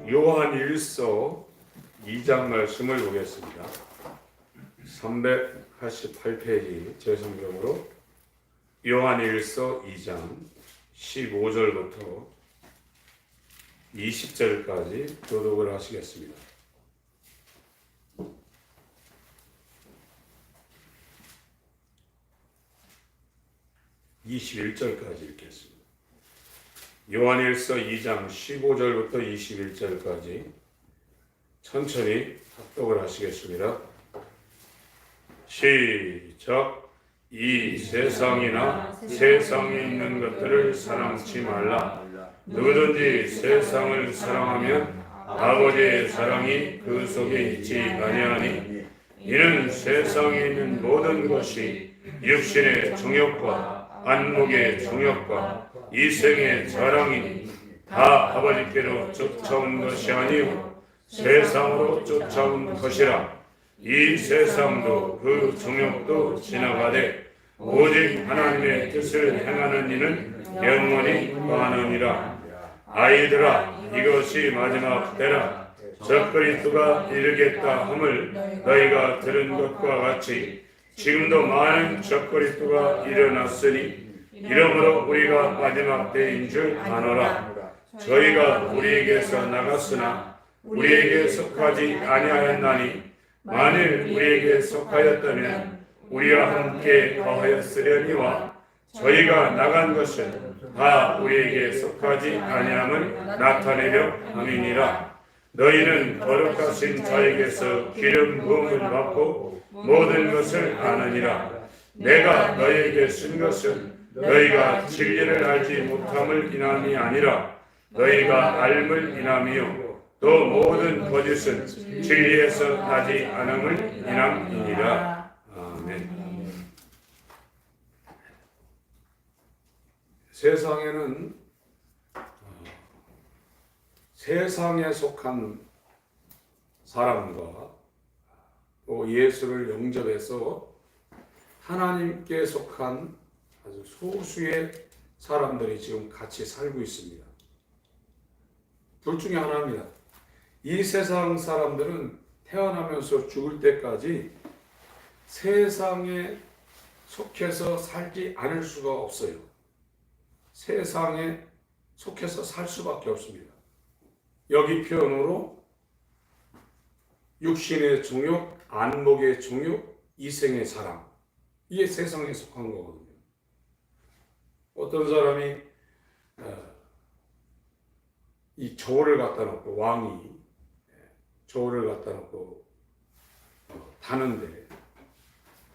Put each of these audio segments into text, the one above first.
요한일서 2장 말씀을 보겠습니다. 388페이지 제 성경으로 요한일서 2장 15절부터 20절까지 교독을 하시겠습니다. (21절까지) 읽겠습니다. 요한일서 2장 15절부터 21절까지 천천히 합독을 하시겠습니다. 시작. 이 세상이나 세상에 있는 것들을 사랑치 말라. 누구든지 세상을 사랑하면 아버지의 사랑이 그 속에 있지 아니하니, 이는 세상에 있는 모든 것이 육신의 정욕과 안목의 정욕과 이생의 자랑이니 다 아버지께로 쫓아온 것이 아니요 세상으로 쫓아온 것이라. 이 세상도 그 정욕도 지나가되 오직 하나님의 뜻을 행하는 이는 영원히 거하느니라. 아이들아, 이것이 마지막 때라. 적그리스도가 이르겠다 함을 너희가 들은 것과 같이 지금도 많은 적그리스도가 일어났으니, 이러므로 우리가 마지막 때인 줄 아노라. 저희가 우리에게서 나갔으나 우리에게 속하지 아니하였나니, 만일 우리에게 속하였다면 우리와 함께 거하였으려니와 저희가 나간 것은 다 우리에게 속하지 아니함을 나타내려 함이니라. 너희는 거룩하신 자에게서 기름 부음을 받고 모든 것을 아느니라. 내가 너희에게 쓴 것은 너희가 진리를 알지 못함을 인함이 아니라 너희가 알음을 인함이요 또 모든 거짓은 진리에서 나지 않음을 인함이니라. 아멘. 세상에는 세상에 속한 사람과 또 예수를 영접해서 하나님께 속한 아주 소수의 사람들이 지금 같이 살고 있습니다. 둘 중에 하나입니다. 이 세상 사람들은 태어나면서 죽을 때까지 세상에 속해서 살지 않을 수가 없어요. 세상에 속해서 살 수밖에 없습니다. 여기 표현으로 육신의 정욕, 안목의 정욕, 이생의 사랑, 이게 세상에 속한 거거든요. 어떤 사람이 이 저울을 갖다 놓고, 왕이 저울을 갖다 놓고 타는데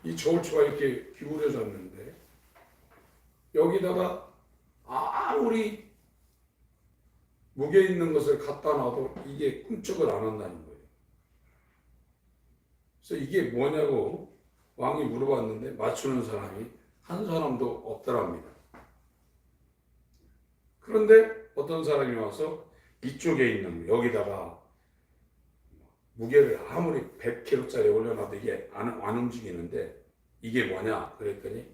이 저울추가 이렇게 기울여졌는데 여기다가 아무리 무게 있는 것을 갖다 놔도 이게 꿈쩍을 안 한다는 거예요. 그래서 이게 뭐냐고 왕이 물어봤는데 맞추는 사람이 한 사람도 없더랍니다. 그런데 어떤 사람이 와서 이쪽에 있는 여기다가 무게를 아무리 100kg짜리 올려놔도 이게 안 움직이는데 이게 뭐냐 그랬더니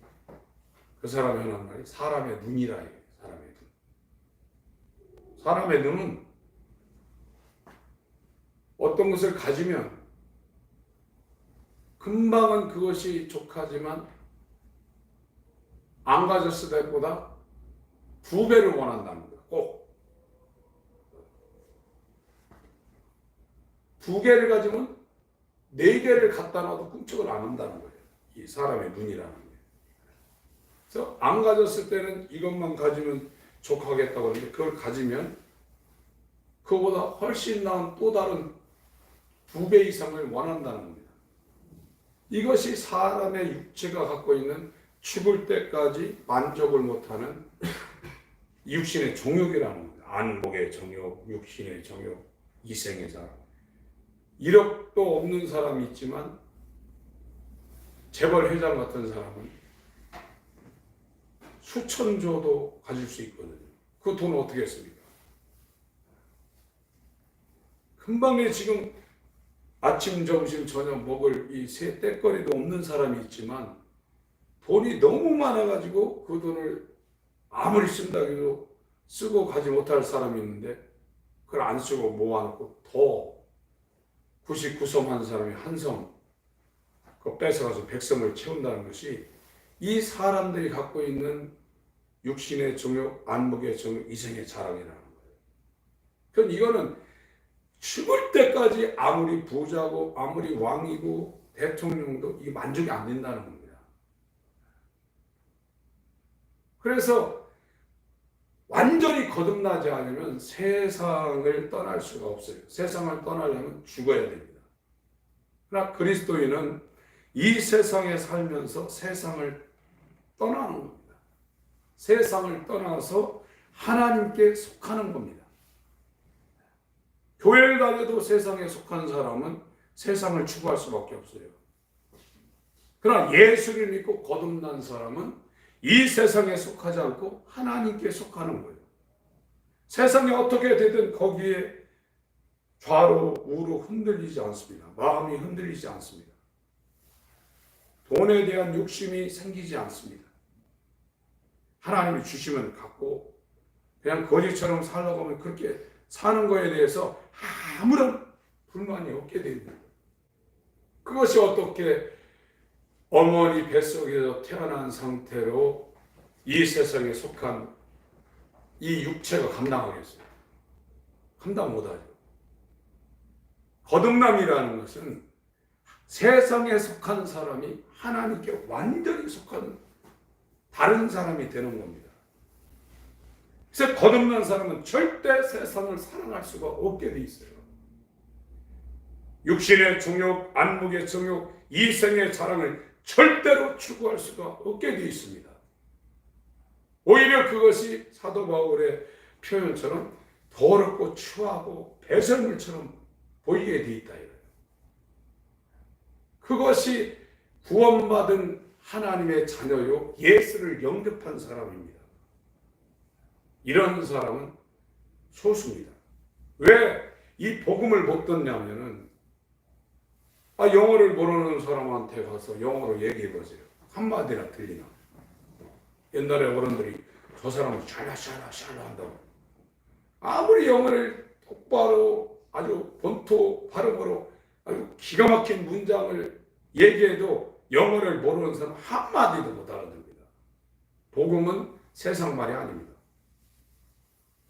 그 사람이 하는 말이 사람의 눈이라 해요. 사람의 눈. 사람의 눈은 어떤 것을 가지면 금방은 그것이 족하지만 안 가졌을 때보다 2배를 원한다는 거예요. 꼭 2개를 가지면 4개를 갖다 놔도 꿈쩍을 안 한다는 거예요. 이 사람의 눈이라는 게. 그래서 안 가졌을 때는 이것만 가지면 족하겠다고 하는데 그걸 가지면 그거보다 훨씬 나은 또 다른 2배 이상을 원한다는 겁니다. 이것이 사람의 육체가 갖고 있는 죽을 때까지 만족을 못하는 육신의 정욕이라는 겁니다. 안목의 정욕, 육신의 정욕, 이생의 사랑. 1억도 없는 사람이 있지만 재벌 회장 같은 사람은 수천조도 가질 수 있거든요. 그 돈은 어떻게 했습니까? 금방에 지금 아침, 점심, 저녁 먹을 이 세 떼거리도 없는 사람이 있지만 돈이 너무 많아가지고 그 돈을 아무리 쓴다고 해도 쓰고 가지 못할 사람이 있는데 그걸 안 쓰고 모아놓고 더 99섬 한 사람이 한 섬 그거 뺏어가서 100섬을 채운다는 것이 이 사람들이 갖고 있는 육신의 정욕, 안목의 정욕, 이생의 자랑이라는 거예요. 그럼 이거는 죽을 때까지 아무리 부자고 아무리 왕이고 대통령도 이 만족이 안 된다는 겁니다. 그래서 완전히 거듭나지 않으면 세상을 떠날 수가 없어요. 세상을 떠나려면 죽어야 됩니다. 그러나 그리스도인은 이 세상에 살면서 세상을 떠나는 겁니다. 세상을 떠나서 하나님께 속하는 겁니다. 교회를 다녀도 세상에 속한 사람은 세상을 추구할 수밖에 없어요. 그러나 예수를 믿고 거듭난 사람은 이 세상에 속하지 않고 하나님께 속하는 거예요. 세상이 어떻게 되든 거기에 좌로 우로 흔들리지 않습니다. 마음이 흔들리지 않습니다. 돈에 대한 욕심이 생기지 않습니다. 하나님이 주시면 갖고 그냥 거지처럼 살라고 하면 그렇게 사는 거에 대해서 아무런 불만이 없게 됩니다. 그것이 어떻게 어머니 뱃속에서 태어난 상태로 이 세상에 속한 이 육체가 감당하겠어요? 감당 못하죠. 거듭남이라는 것은 세상에 속한 사람이 하나님께 완전히 속한 다른 사람이 되는 겁니다. 그래서 거듭난 사람은 절대 세상을 사랑할 수가 없게 돼 있어요. 육신의 정욕, 안목의 정욕, 이생의 자랑을 절대로 추구할 수가 없게 되어 있습니다. 오히려 그것이 사도 바울의 표현처럼 더럽고 추하고 배설물처럼 보이게 되어 있다. 그것이 구원받은 하나님의 자녀요 예수를 영접한 사람입니다. 이런 사람은 소수입니다. 왜 이 복음을 못 듣냐면은 영어를 모르는 사람한테 가서 영어로 얘기해 보세요. 한마디나 들리나. 옛날에 어른들이 저 사람은 샬라 한다고. 아무리 영어를 똑바로 아주 본토 발음으로 아주 기가 막힌 문장을 얘기해도 영어를 모르는 사람 한마디도 못 알아듣습니다. 복음은 세상 말이 아닙니다.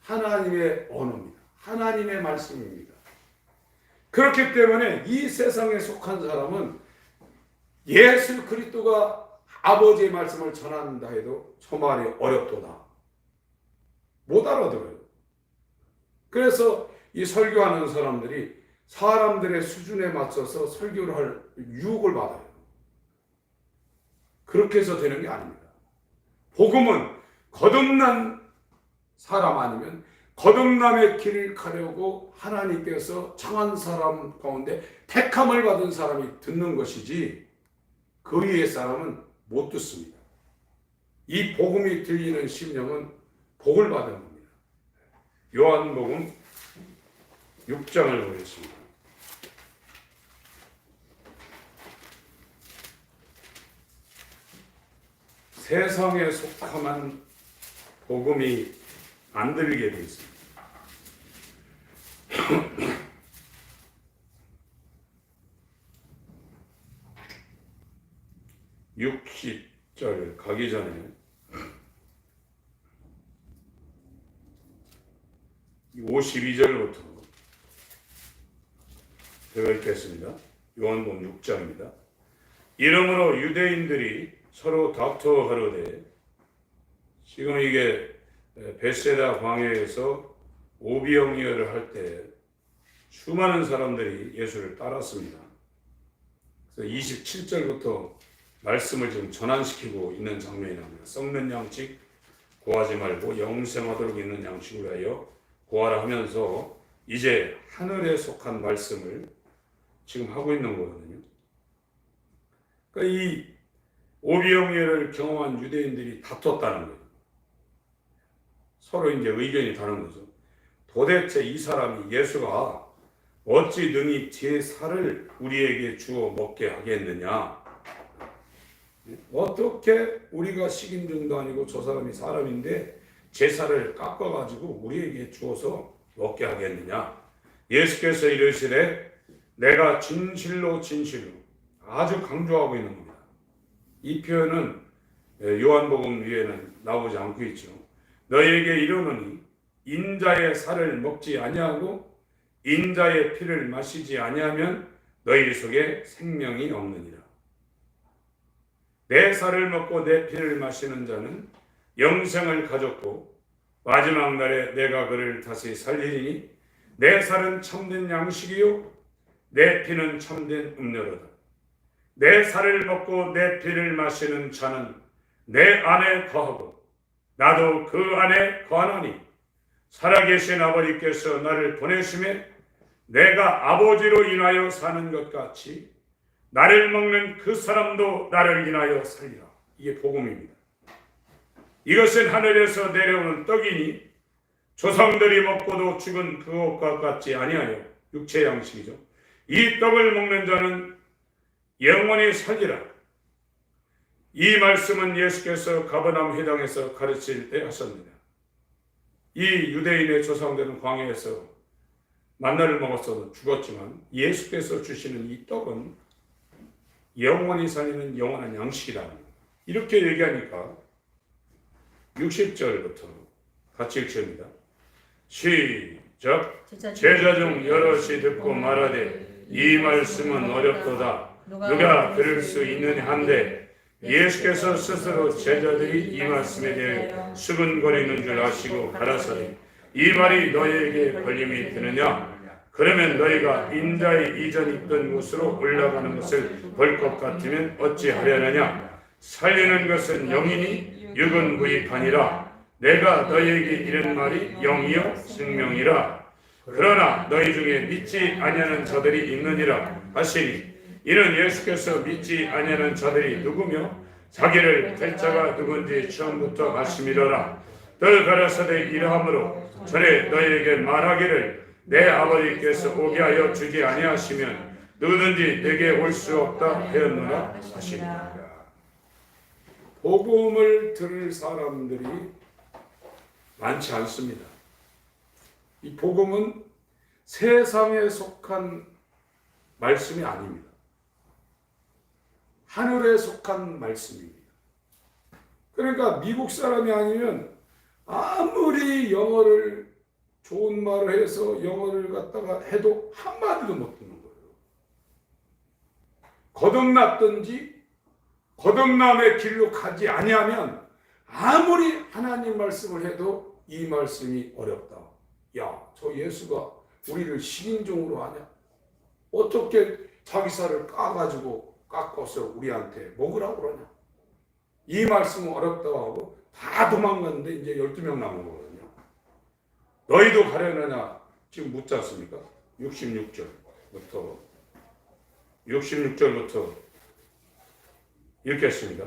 하나님의 언어입니다. 하나님의 말씀입니다. 그렇기 때문에 이 세상에 속한 사람은 예수 그리스도가 아버지의 말씀을 전한다 해도 저 말이 어렵도다. 못 알아들어요. 그래서 이 설교하는 사람들이 사람들의 수준에 맞춰서 설교를 할 유혹을 받아요. 그렇게 해서 되는 게 아닙니다. 복음은 거듭난 사람 아니면 거듭남의 길을 가려고 하나님께서 청한 사람 가운데 택함을 받은 사람이 듣는 것이지 그 위의 사람은 못 듣습니다. 이 복음이 들리는 심령은 복을 받은 겁니다. 요한복음 6장을 보겠습니다. 세상에 속함한 복음이 안 들리게 되어 있습니다. 60절 가기 전에 52절부터 제가 읽겠습니다. 요한복음 6장입니다. 이러므로 유대인들이 서로 다투어 가로되, 지금 이게 벳세다 광야에서 오병이어를 할 때 수많은 사람들이 예수를 따랐습니다. 그래서 27절부터 말씀을 지금 전환시키고 있는 장면이 나옵니다. 썩는 양식 고하지 말고 영생하도록 있는 양식을 하여 고하라 하면서 이제 하늘에 속한 말씀을 지금 하고 있는 거거든요. 그러니까 이 오병이어를 경험한 유대인들이 다퉜다는 거예요. 서로 이제 의견이 다른 거죠. 도대체 이 사람이 예수가 어찌 능히 제사를 우리에게 주어 먹게 하겠느냐? 어떻게 우리가 식인종도 아니고 저 사람이 사람인데 제사를 깎아가지고 우리에게 주어서 먹게 하겠느냐? 예수께서 이르시되 내가 진실로 진실로, 아주 강조하고 있는 겁니다. 이 표현은 요한복음 위에는 나오지 않고 있죠. 너희에게 이르노니 인자의 살을 먹지 아니하고 인자의 피를 마시지 아니하면 너희 속에 생명이 없느니라. 내 살을 먹고 내 피를 마시는 자는 영생을 가졌고 마지막 날에 내가 그를 다시 살리리니 내 살은 참된 양식이요 내 피는 참된 음료로다. 내 살을 먹고 내 피를 마시는 자는 내 안에 거하고 나도 그 안에 거하나니 살아계신 아버지께서 나를 보내심에 내가 아버지로 인하여 사는 것 같이 나를 먹는 그 사람도 나를 인하여 살리라. 이게 복음입니다. 이것은 하늘에서 내려오는 떡이니 조상들이 먹고도 죽은 그것과 같지 아니하여 육체 양식이죠. 이 떡을 먹는 자는 영원히 살리라. 이 말씀은 예수께서 가버나움 회당에서 가르칠 때 하셨느냐. 이 유대인의 조상들은 광야에서 만나를 먹었어도 죽었지만 예수께서 주시는 이 떡은 영원히 살리는 영원한 양식이라는 거예요. 이렇게 얘기하니까 60절부터 같이 읽습니다. 시작. 제자 중 여럿이 듣고 말하되 이 말씀은 어렵도다. 누가 들을 수 있느냐 한데 예수께서 스스로 제자들이 이 말씀에 대해 수근거리는 줄 아시고 가라사대 이 말이 너희에게 걸림이 드느냐? 그러면 너희가 인자의 이전 있던 곳으로 올라가는 것을 볼 것 같으면 어찌하려느냐? 살리는 것은 영이니 육은 구입하니라. 내가 너희에게 이른 말이 영이요 생명이라. 그러나 너희 중에 믿지 아니하는 자들이 있느니라 하시니 이는 예수께서 믿지 아니하는 자들이 누구며 자기를 될 자가 누군지 처음부터 아심이더라. 더 가라사대 이러함으로 전에 너희에게 말하기를 내 아버지께서 오게 하여 주지 아니하시면 누구든지 내게 올 수 없다 하였노라 하시니라. 복음을 들을 사람들이 많지 않습니다. 이 복음은 세상에 속한 말씀이 아닙니다. 하늘에 속한 말씀입니다. 그러니까 미국 사람이 아니면 아무리 영어를 좋은 말을 해서 영어를 갖다가 해도 한마디도 못 듣는 거예요. 거듭났든지 거듭남의 길로 가지 아니하면 아무리 하나님 말씀을 해도 이 말씀이 어렵다. 야, 저 예수가 우리를 식인종으로 하냐? 어떻게 자기 살을 깎아서 우리한테 먹으라고 그러냐? 이 말씀은 어렵다고 하고 다 도망갔는데 이제 12명 남은 거거든요. 너희도 가려느냐? 지금 묻지 않습니까? 66절부터 읽겠습니다.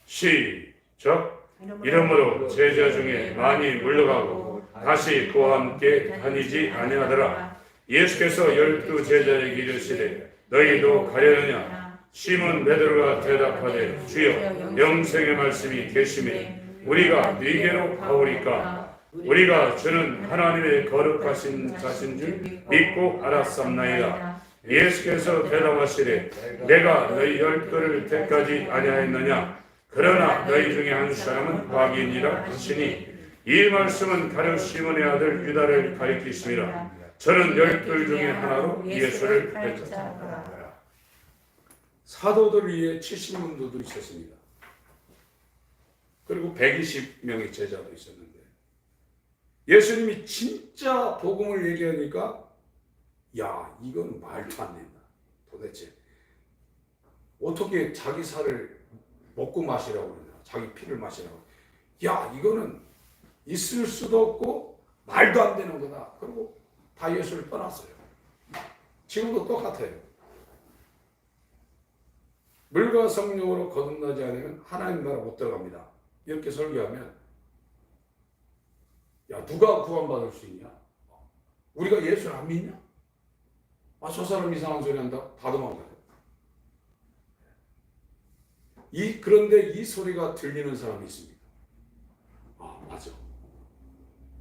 시작. 이러므로 제자 중에 많이 물러가고 다시 그와 함께 다니지 아니하더라. 예수께서 12 제자에게 이르시되 너희도 가려느냐? 시몬 베드로가 대답하되 주여 영생의 말씀이 계시매 우리가 네게로 가오리까? 우리가 주는 하나님의 거룩하신 자신 줄 믿고 알았삼나이다. 예수께서 대답하시되 내가 너희 12를 택하지 아니하였느냐? 그러나 너희 중에 한 사람은 과기니라 하시니 이 말씀은 가룟 시몬의 아들 유다를 가리키심이라. 저는 12 중에 하나로 예수를 뵙었다. 사도들 위에 70명도 있었습니다. 그리고 120명의 제자도 있었는데 예수님이 진짜 복음을 얘기하니까 야, 이건 말도 안 된다. 도대체 어떻게 자기 살을 먹고 마시라고 그러냐? 자기 피를 마시라고. 야, 이거는 있을 수도 없고 말도 안 되는 거다. 그리고 다 예수를 떠났어요. 지금도 똑같아요. 물과 성령으로 거듭나지 않으면 하나님 나라 못 들어갑니다. 이렇게 설교하면 야, 누가 구원받을 수 있냐? 우리가 예수를 안 믿냐? 아, 저 사람 이상한 소리 한다. 다 도망가요. 그런데 이 소리가 들리는 사람이 있습니다. 아, 맞아.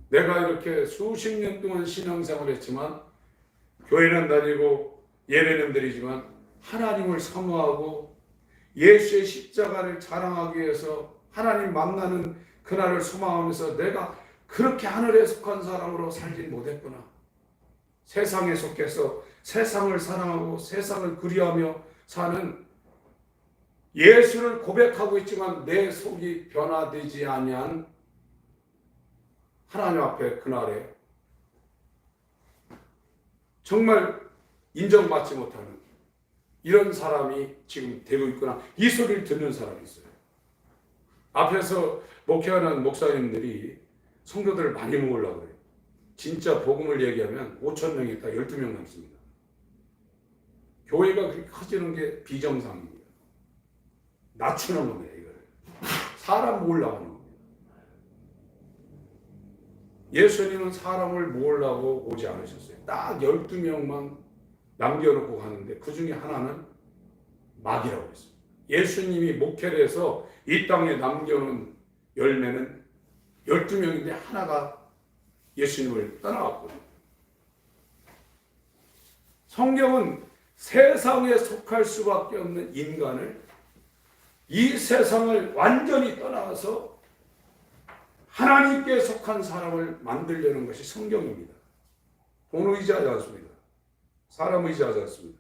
내가 이렇게 수십 년 동안 신앙생활을 했지만 교회는 다니고 예배는 드리지만 하나님을 사모하고 예수의 십자가를 자랑하기 위해서 하나님 만나는 그날을 소망하면서 내가 그렇게 하늘에 속한 사람으로 살지 못했구나. 세상에 속해서 세상을 사랑하고 세상을 그리하며 사는 예수를 고백하고 있지만 내 속이 변화되지 아니한 하나님 앞에 그날에 정말 인정받지 못하는 이런 사람이 지금 되고 있구나. 이 소리를 듣는 사람이 있어요. 앞에서 목회하는 목사님들이 성도들을 많이 모으려고 그래요. 진짜 복음을 얘기하면 5천 명이 있다 12명 남습니다. 교회가 그렇게 커지는 게 비정상입니다. 낮추는 겁니다. 이거를. 사람 모으려고 하는 겁니다. 예수님은 사람을 모으려고 오지 않으셨어요. 딱 12명만 남겨놓고 가는데 그 중에 하나는 마귀라고 했어요. 예수님이 목회를 해서 이 땅에 남겨놓은 열매는 12명인데 하나가 예수님을 떠나갔거든요. 성경은 세상에 속할 수밖에 없는 인간을 이 세상을 완전히 떠나서 하나님께 속한 사람을 만들려는 것이 성경입니다. 돈 의지하지 않습니다. 사람 의지하지 않습니다.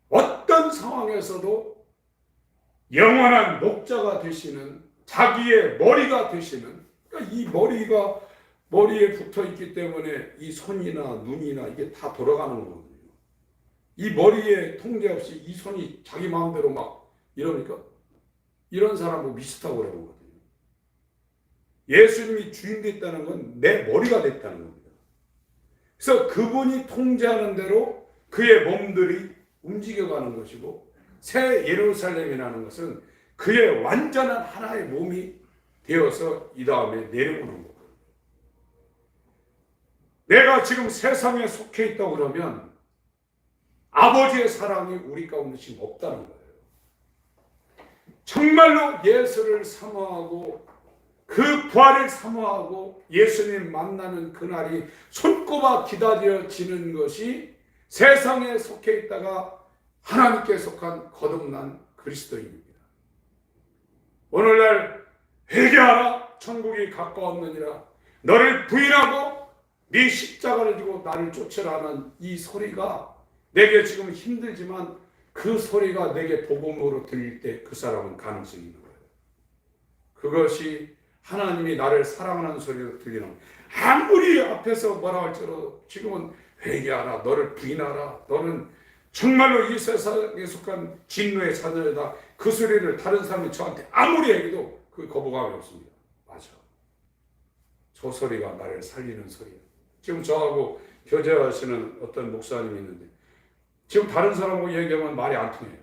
어떤 상황에서도 영원한 목자가 되시는 자기의 머리가 되시는, 그러니까 이 머리가 머리에 붙어 있기 때문에 이 손이나 눈이나 이게 다 돌아가는 거거든요. 이 머리에 통제 없이 이 손이 자기 마음대로 막 이러니까 이런 사람은 미스터고 그러는 거거든요. 예수님이 주인 됐다는 건 내 머리가 됐다는 겁니다. 그래서 그분이 통제하는 대로 그의 몸들이 움직여가는 것이고 새 예루살렘이라는 것은 그의 완전한 하나의 몸이 되어서 이 다음에 내려오는 거거든요. 내가 지금 세상에 속해 있다고 그러면 아버지의 사랑이 우리 가운데 지금 없다는 거예요. 정말로 예수를 사모하고 그 부활을 사모하고 예수님 만나는 그날이 손꼽아 기다려지는 것이 세상에 속해 있다가 하나님께 속한 거듭난 그리스도인입니다. 오늘날 회개하라 천국이 가까웠느니라 너를 부인하고 네 십자가를 지고 나를 쫓으라는 이 소리가 내게 지금 힘들지만 그 소리가 내게 복음으로 들릴 때 그 사람은 가능성이 있는 거예요. 그것이 하나님이 나를 사랑하는 소리로 들리는 거예요. 아무리 앞에서 뭐라 할지라도 지금은 회개하라 너를 부인하라 너는 정말로 이 세상에 속한 진노의 자녀다 그 소리를 다른 사람이 저한테 아무리 얘기해도 그 거부감이 없습니다. 맞아. 저 소리가 나를 살리는 소리야. 지금 저하고 교제하시는 어떤 목사님이 있는데 지금 다른 사람하고 얘기하면 말이 안 통해요.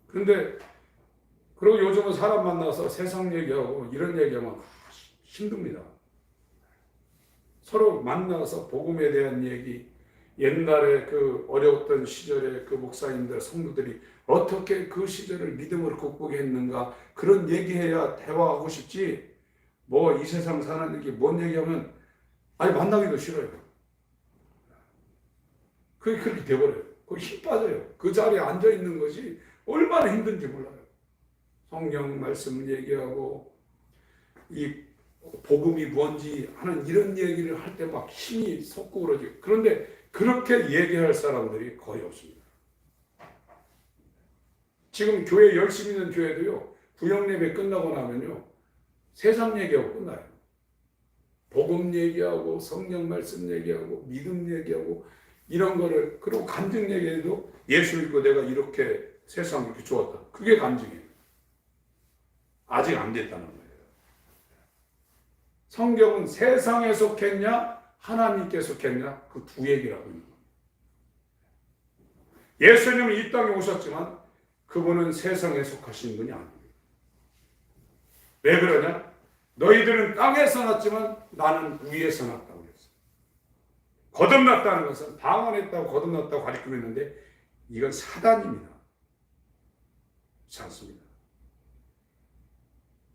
그런데 그리고 요즘은 사람 만나서 세상 얘기하고 이런 얘기하면 힘듭니다. 서로 만나서 복음에 대한 얘기, 옛날에 그 어려웠던 시절에 그 목사님들, 성도들이 어떻게 그 시절을 믿음으로 극복했는가 그런 얘기해야 대화하고 싶지 뭐 이 세상 사는 얘기 뭔 얘기하면 아니 만나기도 싫어요. 그게 그렇게 돼버려요. 거기 힘 빠져요. 그 자리에 앉아있는 것이 얼마나 힘든지 몰라요. 성경 말씀 얘기하고 이 복음이 뭔지 하는 이런 얘기를 할 때 막 힘이 솟고 그러지. 그런데 그렇게 얘기할 사람들이 거의 없습니다. 지금 교회 열심히 있는 교회도요. 구역예배 끝나고 나면요. 세상 얘기하고 끝나요. 복음 얘기하고 성경 말씀 얘기하고 믿음 얘기하고 이런 거를 그리고 간증 얘기해도 예수 믿고 내가 이렇게 세상 이렇게 좋았다. 그게 간증이에요. 아직 안 됐다는 거예요. 성경은 세상에 속했냐 하나님께 속했냐 그 두 얘기라고 있는 겁니다. 예수님은 이 땅에 오셨지만 그분은 세상에 속하신 분이 아닙니다. 왜 그러냐? 너희들은 땅에서 났지만 나는 위에서 났다고 그랬어요. 거듭났다는 것은 방언했다고 거듭났다고 가르치고 있는데 이건 사단입니다. 그렇지 않습니다.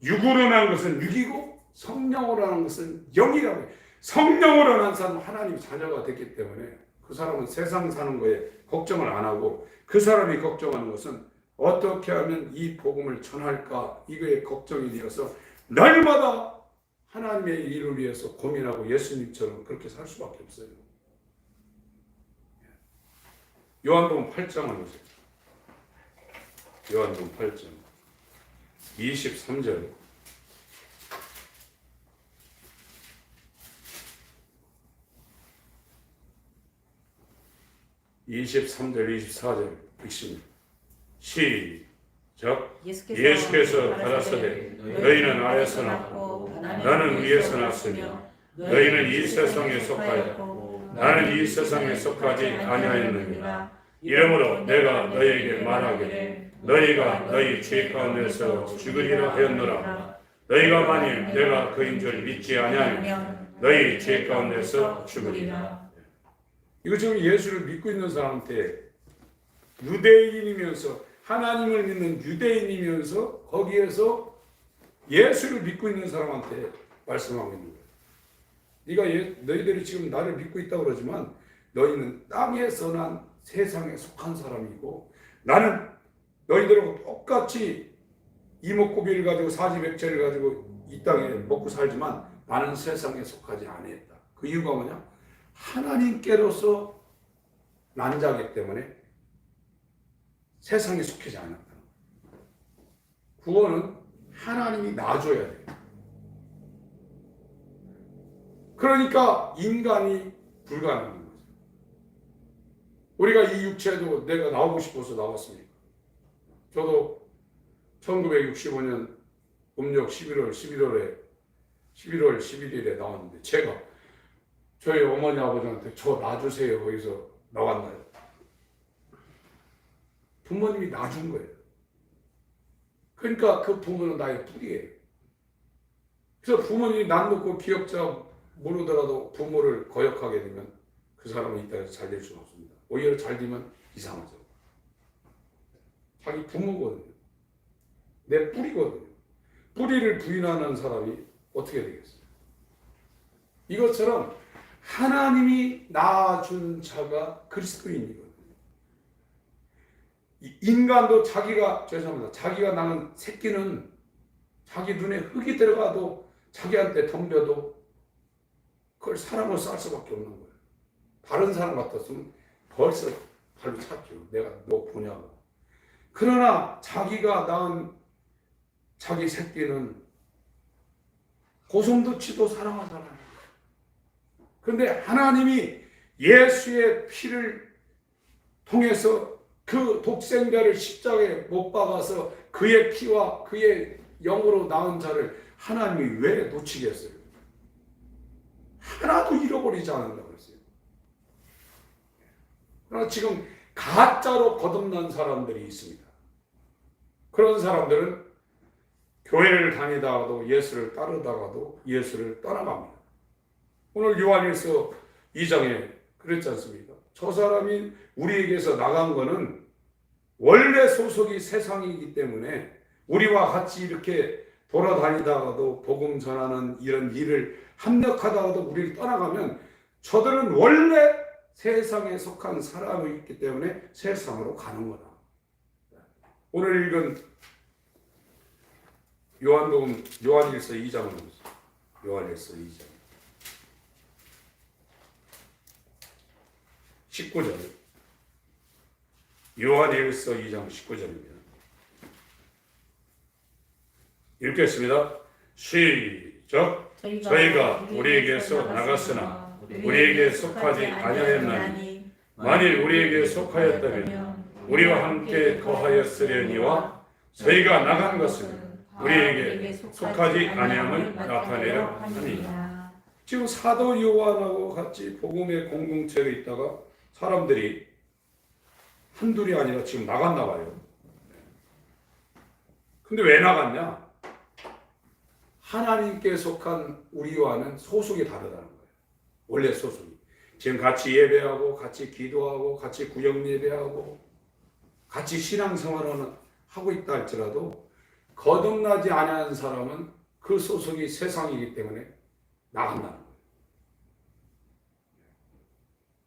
육으로 난 것은 육이고 성령으로 하는 것은 영이라고 해요. 성령으로 난 사람은 하나님 자녀가 됐기 때문에 그 사람은 세상 사는 거에 걱정을 안 하고, 그 사람이 걱정하는 것은 어떻게 하면 이 복음을 전할까, 이거에 걱정이 되어서 날마다 하나님의 일을 위해서 고민하고 예수님처럼 그렇게 살 수밖에 없어요. 요한복음 8장을 보세요. 요한복음 8장 23절. (23절) 24절 읽습니다. 시작. 예수께서 가라사대 너희는 아래서 났고 나는 위에서 났으며 너희는 이 세상에 속하여 나는 이 세상에 속하지 아니하였느니라. 이러므로 내가 너희에게 말하기를 너희가 너희 죄 가운데서 죽으리라 하였노라. 너희가 만일 내가 그인 줄 믿지 아니하면 너희 죄 가운데서 죽으리라. 이거 지금 예수를 믿고 있는 사람한테, 유대인이면서 하나님을 믿는 유대인이면서 거기에서 예수를 믿고 있는 사람한테 말씀하고 있는 거예요. 너희들이 지금 나를 믿고 있다고 그러지만 너희는 땅에서 난 세상에 속한 사람이고, 나는 너희들하고 똑같이 이목구비를 가지고 사지백체를 가지고 이 땅에 먹고 살지만 나는 세상에 속하지 아니했다. 그 이유가 뭐냐? 하나님께로서 난 자기 때문에 세상에 속하지 않았다. 구원은 하나님이 놔줘야 돼요. 그러니까 인간이 불가능한 거죠. 우리가 이 육체도 내가 나오고 싶어서 나왔습니까? 저도 1965년 음력 11월 11일에 나왔는데, 제가 저희 어머니 아버지한테 저 놔주세요 거기서 나왔나요? 부모님이 놔준 거예요. 그러니까 그 부모는 나의 뿌리예요. 그래서 부모님이 난 놓고 기억자 모르더라도 부모를 거역하게 되면 그 사람은 이 땅에서 잘 될 수는 없습니다. 오히려 잘 되면 이상하죠. 자기 부모거든요. 내 뿌리거든요. 뿌리를 부인하는 사람이 어떻게 되겠어요? 이것처럼 하나님이 낳아준 자가 그리스도인이거든요. 인간도 자기가 낳은 새끼는 자기 눈에 흙이 들어가도 자기한테 덤벼도 그걸 사람으로 쌀 수밖에 없는 거예요. 다른 사람 같았으면 벌써 발로 찼죠. 내가 너 보냐고. 그러나 자기가 낳은 자기 새끼는 고성도 치도 사랑하잖아요. 그런데 하나님이 예수의 피를 통해서 그 독생자를 십자가에 못 박아서 그의 피와 그의 영으로 낳은 자를 하나님이 왜 놓치겠어요? 하나도 잃어버리지 않는다고 했어요. 그러나 지금 가짜로 거듭난 사람들이 있습니다. 그런 사람들은 교회를 다니다가도 예수를 따르다가도 예수를 떠나갑니다. 오늘 요한일서 2장에 그랬지 않습니까? 저 사람이 우리에게서 나간 거는 원래 소속이 세상이기 때문에 우리와 같이 이렇게 돌아다니다가도 복음 전하는 이런 일을 합력하다가도 우리를 떠나가면 저들은 원래 세상에 속한 사람이기 때문에 세상으로 가는 거다. 오늘 읽은 요한일서 2장을 보세요. 요한일서 2장 19절. 요한일서 2장 19절입니다. 읽겠습니다. 시작. 저희가 우리에게서 나갔으나 우리에게 속하지 아니하였나니 만일 우리에게 속하였다면 우리와 함께 거하였으려니와 저희가 나간 것은 우리에게 속하지 아니함을 나타내려 하니. 지금 사도 요한하고 같이 복음의 공동체에 있다가 사람들이 한둘이 아니라 지금 나갔나 봐요. 근데 왜 나갔냐? 하나님께 속한 우리와는 소속이 다르다는 거예요. 원래 소속이. 지금 같이 예배하고 같이 기도하고 같이 구역 예배하고 같이 신앙생활을 하고 있다 할지라도 거듭나지 않은 사람은 그 소속이 세상이기 때문에 나간다는 거예요.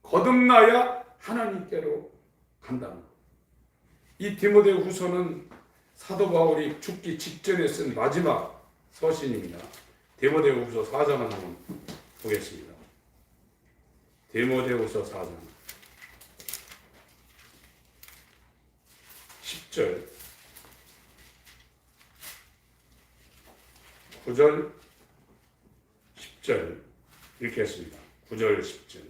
거듭나야 하나님께로 간다는 거예요. 이 디모데후서는 사도 바울이 죽기 직전에 쓴 마지막 서신입니다. 디모데후서 4장을 한번 보겠습니다. 디모데후서 4장 10절 9절 10절 읽겠습니다. 9절 10절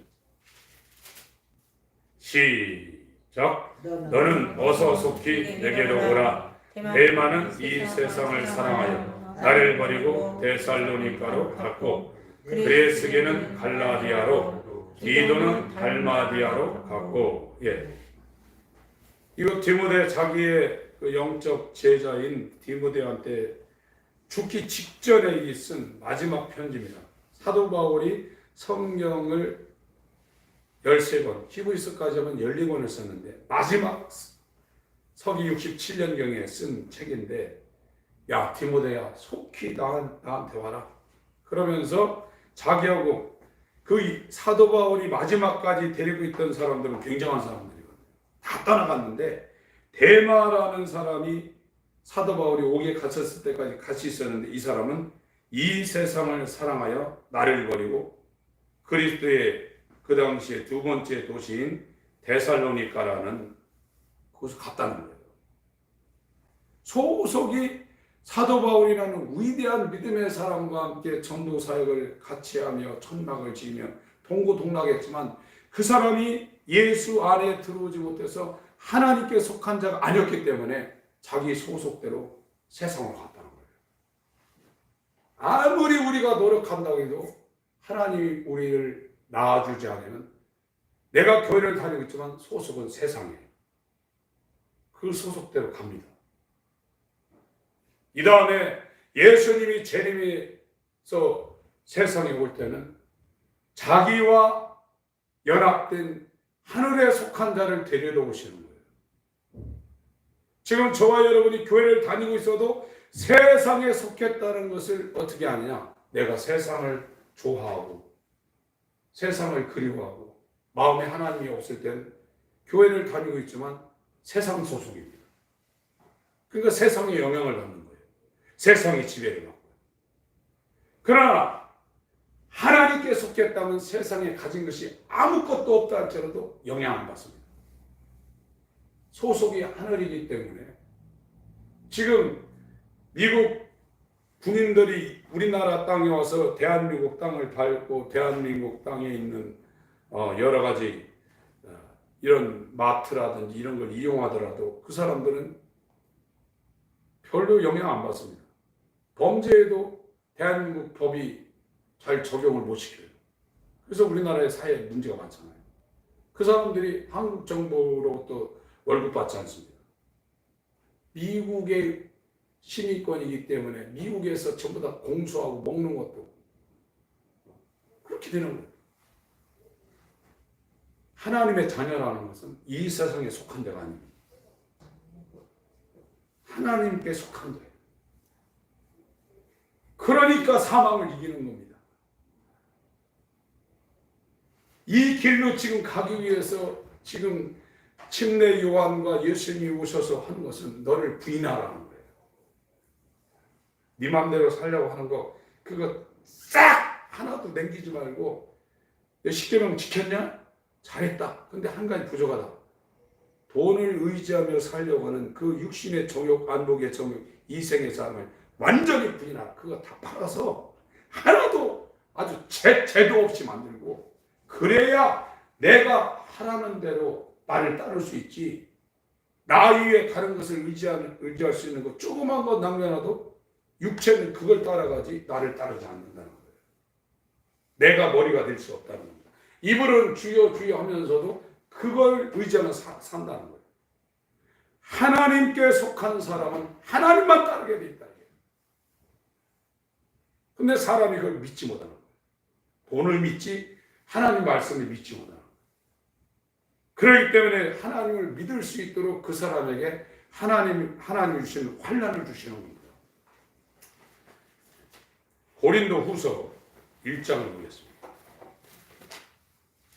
시작. 너는 어서 속히 내게로 오라. 데마는 이 세상을 사랑하여 나를 버리고 데살로니가로 갔고 그레스게는 갈라디아로 디도는 달마디아로 갔고. 이거 디모데 자기의 그 영적 제자인 디모데한테 죽기 직전에 쓴 마지막 편지입니다. 사도 바울이 성경을 13권, 히브리서까지 하면 14권을 썼는데 마지막 서기 67년경에 쓴 책인데, 야 디모데야 속히 나한테 와라. 그러면서 자기하고 그 사도 바울이 마지막까지 데리고 있던 사람들은 굉장한 사람들이거든요. 다 떠나갔는데 데마라는 사람이 사도 바울이 옥에 갇혔을 때까지 같이 있었는데, 이 사람은 이 세상을 사랑하여 나를 버리고 그리스도의 그 당시에 두 번째 도시인 데살로니가라는 곳을 갔다는 거예요. 소속이 사도 바울이라는 위대한 믿음의 사람과 함께 전도 사역을 같이 하며 천막을 지으며 동고동락했지만 그 사람이 예수 안에 들어오지 못해서 하나님께 속한 자가 아니었기 때문에 자기 소속대로 세상으로 갔다는 거예요. 아무리 우리가 노력한다고 해도 하나님이 우리를 낳아주지 않으면, 내가 교회를 다니고 있지만 소속은 세상이에요. 그 소속대로 갑니다. 이 다음에 예수님이 재림에서 세상에 올 때는 자기와 연합된 하늘에 속한 자를 데리러 오시는 거예요. 지금 저와 여러분이 교회를 다니고 있어도 세상에 속했다는 것을 어떻게 아느냐? 내가 세상을 좋아하고 세상을 그리워하고 마음에 하나님이 없을 때는 교회를 다니고 있지만 세상 소속입니다. 그러니까 세상의 영향을 받는 거예요. 세상의 지배를 받고요. 그러나 하나님께 속했다면 세상에 가진 것이 아무것도 없다 할지라도 영향 안 받습니다. 소속이 하늘이기 때문에 지금 미국 군인들이 우리나라 땅에 와서 대한민국 땅을 밟고 대한민국 땅에 있는 여러 가지 이런 마트라든지 이런 걸 이용하더라도 그 사람들은 별로 영향 안 받습니다. 범죄에도 대한민국 법이 잘 적용을 못 시켜요. 그래서 우리나라의 사회에 문제가 많잖아요. 그 사람들이 한국 정부로부터 월급 받지 않습니다. 미국의 시민권이기 때문에 미국에서 전부 다 공수하고 먹는 것도 그렇게 되는 거예요. 하나님의 자녀라는 것은 이 세상에 속한 자가 아닙니다. 하나님께 속한 자예요. 그러니까 사망을 이기는 겁니다. 이 길로 지금 가기 위해서 지금 침례 요한과 예수님이 오셔서 하는 것은 너를 부인하라는 거예요. 네 맘대로 살려고 하는 거 그거 싹 하나도 남기지 말고, 너 십계명 지켰냐? 잘했다. 근데 한 가지 부족하다. 돈을 의지하며 살려고 하는 그 육신의 정욕, 안목의 정욕, 이생의 삶을 완전히 부인하라. 그거 다 팔아서 하나도 아주 죄도 없이 만들고, 그래야 내가 하라는 대로 나를 따를 수 있지. 나 이외에 다른 것을 의지할 수 있는 거 조그만 거 남겨놔도 육체는 그걸 따라가지 나를 따르지 않는다는 거예요. 내가 머리가 될 수 없다는 겁니다. 입으로는 주여 주여 하면서도 그걸 의지하면 산다는 거예요. 하나님께 속한 사람은 하나님만 따르게 돼 있다. 근데 사람이 그걸 믿지 못하는 거예요. 돈을 믿지 하나님 말씀을 믿지 못하는 거예요. 그렇기 때문에 하나님을 믿을 수 있도록 그 사람에게 하나님이 주시는 환난을 주시는 겁니다. 고린도후서 1장을 보겠습니다.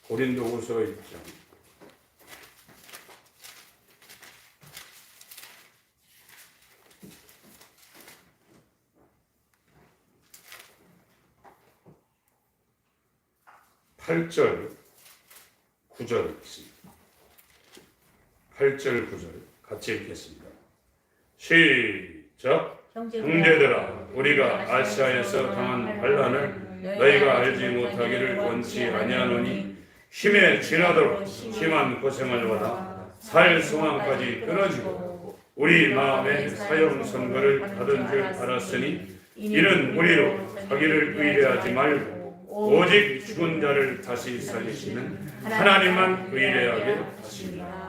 고린도후서 1장. (8절) (9절) 있습니다. 8절 9절 같이 읽겠습니다. 시작. 형제들아, 우리가 아시아에서 당한 환난을 너희가 알지 못하기를 원치 아니하노니 힘에 지나도록 심한 고생을 받아 살 소망까지 끊어지고 우리 마음에 사형 선고를 받은 줄 알았으니 이는 우리로 자기를 의뢰하지 말고 오직 죽은 자를 다시 살리시는 하나님만 의뢰하게 하십니다.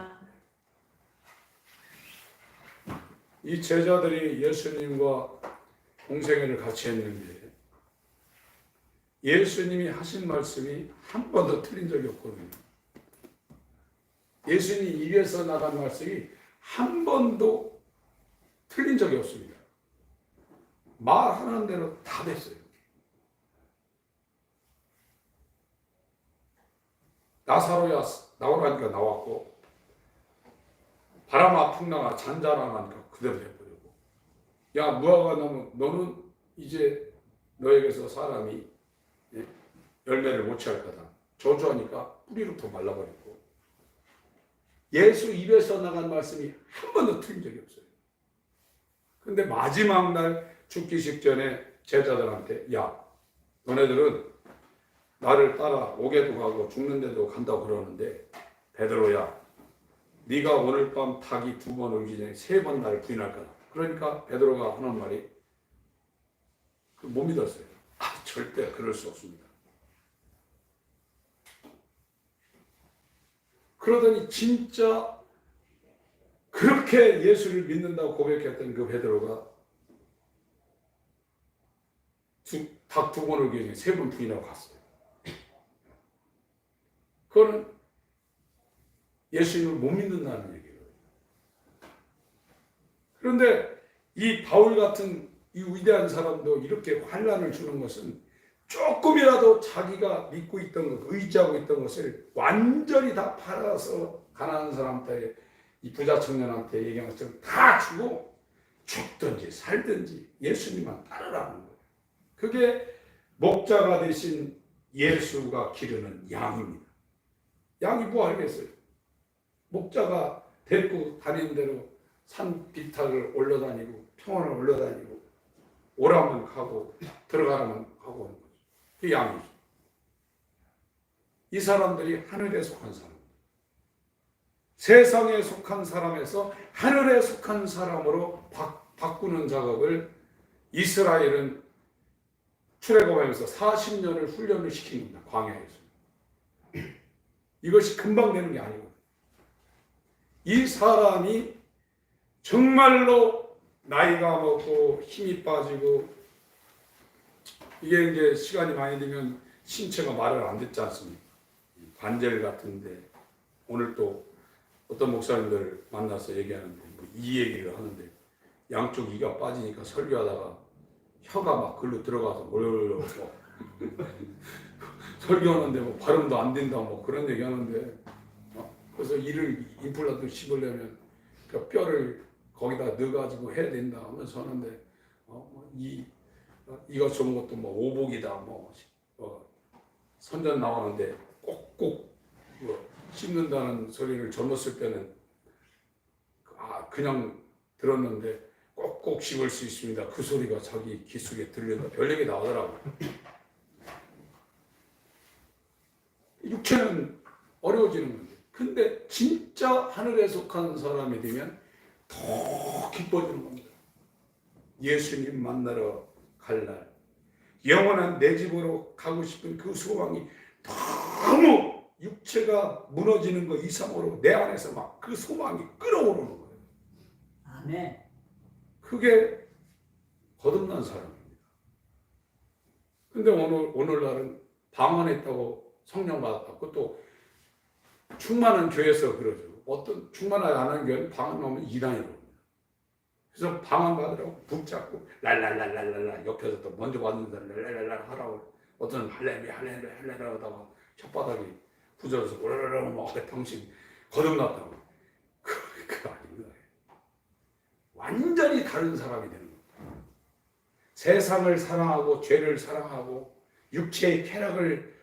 이 제자들이 예수님과 공생애를 같이 했는데 예수님이 하신 말씀이 한 번도 틀린 적이 없거든요. 예수님 입에서 나간 말씀이 한 번도 틀린 적이 없습니다. 말하는 대로 다 됐어요. 나사로야 나오라니까 나왔고, 바람아 풍랑아 잔잔하니까 그대로 해버리고, 야 무화과 나무 너는 이제 너에게서 사람이 열매를 못 취할 거다. 저주하니까 뿌리로부터 말라버리고. 예수 입에서 나간 말씀이 한 번도 틀린 적이 없어요. 근데 마지막 날 죽기 직전에 제자들한테, 야 너네들은 나를 따라 오게도 가고 죽는데도 간다고 그러는데, 베드로야 네가 오늘 밤 닭이 2번 울기 전에 3번 나를 부인할 거다. 그러니까 베드로가 하는 말이 못 믿었어요. 절대 그럴 수 없습니다. 그러더니 진짜 그렇게 예수를 믿는다고 고백했던 그 베드로가 닭 2번 울기 전에 3번 부인하고 갔어요. 그거는 예수님을 못 믿는다는 얘기예요. 그런데 이 바울 같은 이 위대한 사람도 이렇게 환난을 주는 것은 조금이라도 자기가 믿고 있던 것, 의지하고 있던 것을 완전히 다 팔아서 가난한 사람한테, 이 부자 청년한테 얘기한 것처럼 다 주고 죽든지 살든지 예수님만 따르라는 거예요. 그게 목자가 되신 예수가 기르는 양입니다. 양이 뭐 알겠어요? 목자가 데리고 다니는 대로 산 비탈을 올라다니고 평원을 올라다니고 오라면 가고 들어가라면 가고 하는 거죠. 그 양이죠. 이 사람들이 하늘에 속한 사람입니다. 세상에 속한 사람에서 하늘에 속한 사람으로 바꾸는 작업을 이스라엘은 출애굽하면서 40년을 훈련을 시킨 겁니다. 광야에서. 이것이 금방 되는 게 아니거든요. 이 사람이 정말로 나이가 먹고 힘이 빠지고, 이게 이제 시간이 많이 되면 신체가 말을 안 듣지 않습니까? 관절 같은데, 오늘 또 어떤 목사님들 만나서 얘기하는데 이 얘기를 하는데, 양쪽 이가 빠지니까 설교하다가 혀가 막 글로 들어가서 몰려오고 설교하는데 뭐 발음도 안 된다 뭐 그런 얘기 하는데, 그래서 이를 임플란트 씹으려면 그 뼈를 거기다 넣어가지고 해야 된다 하면서 하는데, 이가 좋은 것도 뭐 오복이다 뭐 선전 나오는데 꼭꼭 씹는다는 소리를 젊었을 때는 그냥 들었는데 꼭꼭 씹을 수 있습니다. 그 소리가 자기 귀 속에 들린다. 별 얘기 나오더라고요. 육체는 어려워지는 건데, 근데 진짜 하늘에 속한 사람이 되면 더 기뻐지는 겁니다. 예수님 만나러 갈 날, 영원한 내 집으로 가고 싶은 그 소망이 너무 육체가 무너지는 것 이상으로 내 안에서 막 그 소망이 끓어오르는 거예요. 아멘. 그게 거듭난 사람입니다. 근데 오늘날은 방언했다고 성령 받았다. 그것도 충만한 교회에서 그러죠. 어떤 충만하지 않은 교회는 방언 나오면 이단이라고 합니다. 그래서 방황받으라고 붙잡고 랄랄랄랄랄라 옆에서 또 먼저 받는 사람 랄랄랄라 하라고 어떤 할렐루야 하다가 혓바닥이 부서져서 오라라라 막 평생 거듭났다고. 그거 아닙니다. 완전히 다른 사람이 되는 겁니다. 세상을 사랑하고 죄를 사랑하고 육체의 쾌락을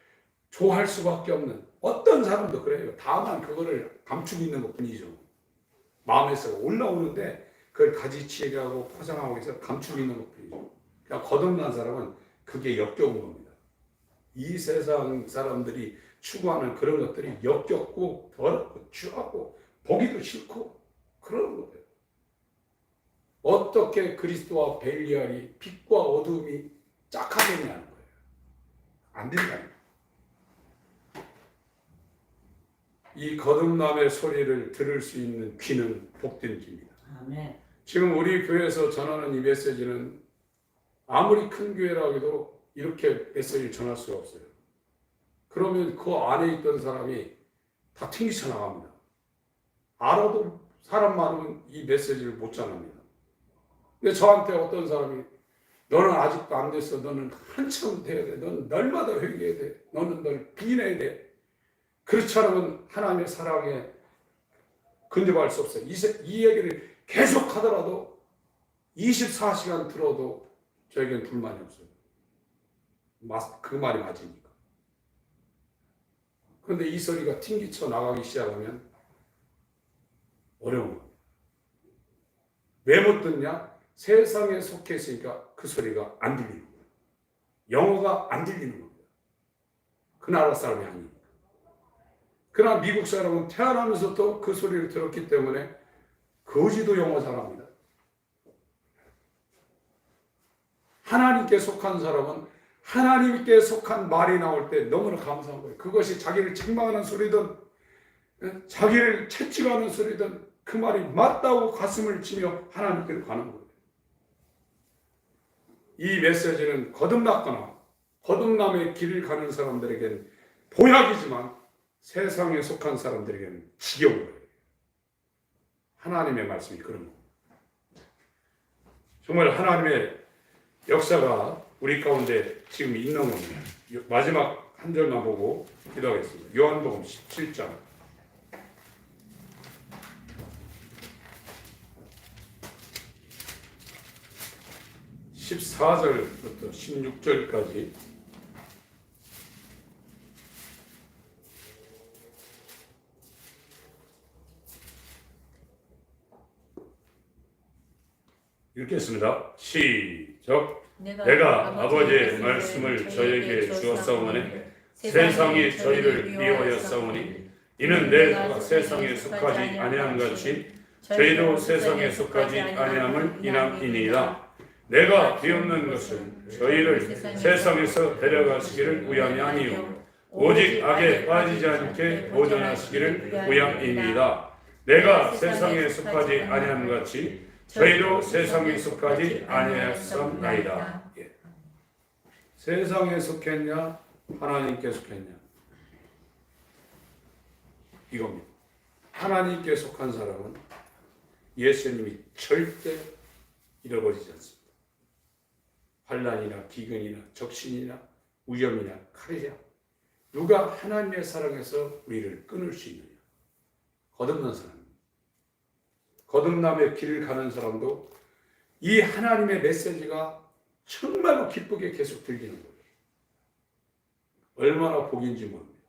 좋아할 수밖에 없는 어떤 사람도 그래요. 다만 그거를 감추고 있는 것 뿐이죠. 마음에서 올라오는데 그걸 가지치기하고 포장하고 해서 감추고 있는 것 뿐이죠. 그러니까 거듭난 사람은 그게 역겨운 겁니다. 이 세상 사람들이 추구하는 그런 것들이 역겹고 더럽고 추하고 보기도 싫고 그런 거예요. 어떻게 그리스도와 벨리알이 빛과 어둠이 짝하겠냐는 거예요. 안 된다는 거예요. 이 거듭남의 소리를 들을 수 있는 귀는 복된 귀입니다. 아멘. 지금 우리 교회에서 전하는 이 메시지는 아무리 큰 교회라 해도 이렇게 메시지를 전할 수가 없어요. 그러면 그 안에 있던 사람이 다 튕기쳐 나갑니다. 알아도 사람 많으면 이 메시지를 못 전합니다. 근데 저한테 어떤 사람이 너는 아직도 안 됐어. 너는 한참 돼야 돼. 너는 날마다 회개해야 돼. 너는 널 부인해야 돼. 그렇지 않으면 하나님의 사랑에 근접할 수 없어요. 이 얘기를 계속 하더라도 24시간 들어도 저에겐 불만이 없어요. 그 말이 맞으니까. 그런데 이 소리가 튕기쳐 나가기 시작하면 어려운 겁니다. 왜 못 듣냐? 세상에 속해 있으니까 그 소리가 안 들리는 거예요. 영어가 안 들리는 겁니다. 그 나라 사람이 아니니까. 그러나 미국 사람은 태어나면서도 그 소리를 들었기 때문에 거지도 영어 잘합니다. 하나님께 속한 사람은 하나님께 속한 말이 나올 때 너무나 감사한 거예요. 그것이 자기를 책망하는 소리든 자기를 채찍하는 소리든 그 말이 맞다고 가슴을 치며 하나님께로 가는 거예요. 이 메시지는 거듭났거나 거듭남의 길을 가는 사람들에겐 보약이지만 세상에 속한 사람들에게는 지겨운 거예요. 하나님의 말씀이 그런 겁니다. 정말 하나님의 역사가 우리 가운데 지금 있는 겁니다. 마지막 한 절만 보고 기도하겠습니다. 요한복음 17장 14절부터 16절까지 읽겠습니다. 시작. 내가 아버지의 말씀을 저에게 주었사오니 세상이 저희를 미워하였사오니 이는 내가 세상에 속하지 아니함 같이 저희도 세상에 속하지 아니함을 인함이니이다. 내가 비옵는 것은 저희를 세상에서 데려가시기를 위함이 아니요 오직 악에 빠지지 않게 보존하시기를 위함이니이다. 내가 세상에 속하지 아니함 같이 저희도 세상에 속하지 아니하였사옵나이다. 예. 세상에 속했냐 하나님께 속했냐 이겁니다. 하나님께 속한 사람은 예수님이 절대 잃어버리지 않습니다. 환난이나 기근이나 적신이나 위험이나 칼이냐 누가 하나님의 사랑에서 우리를 끊을 수 있느냐? 거듭난 사람. 거듭남의 길을 가는 사람도 이 하나님의 메시지가 정말로 기쁘게 계속 들리는 거예요. 얼마나 복인지 모릅니다.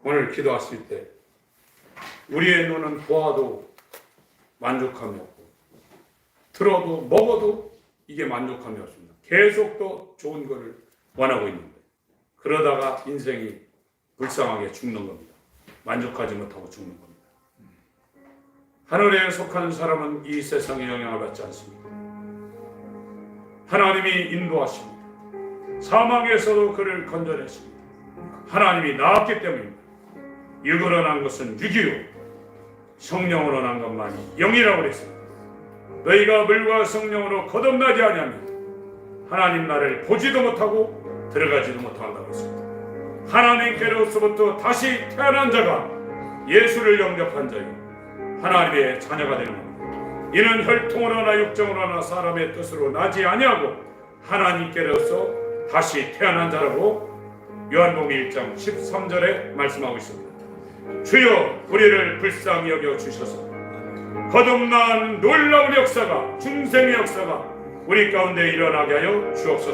오늘 기도하실 때 우리의 눈은 보아도 만족함이 없고 들어도 먹어도 이게 만족함이 없습니다. 계속 더 좋은 것을 원하고 있는 거예요. 그러다가 인생이 불쌍하게 죽는 겁니다. 만족하지 못하고 죽는 겁니다. 하늘에 속한 사람은 이 세상의 영향을 받지 않습니다. 하나님이 인도하십니다. 사망에서도 그를 건져내십니다. 하나님이 낳았기 때문입니다. 육으로 난 것은 육이요 성령으로 난 것만이 영이라고 그랬습니다. 너희가 물과 성령으로 거듭나지 아니하면 하나님 나라를 보지도 못하고 들어가지도 못한다고 했습니다. 하나님께로서부터 다시 태어난 자가 예수를 영접한 자요 하나님의 자녀가 되는 겁니다. 이는 혈통으로 하나 육정으로 하나 사람의 뜻으로 나지 아니하고 하나님께로서 다시 태어난 자라고 요한복음 1장 13절에 말씀하고 있습니다. 주여 우리를 불쌍히 여겨 주셔서 거듭난 놀라운 역사가 중생의 역사가 우리 가운데 일어나게 하여 주옵소서.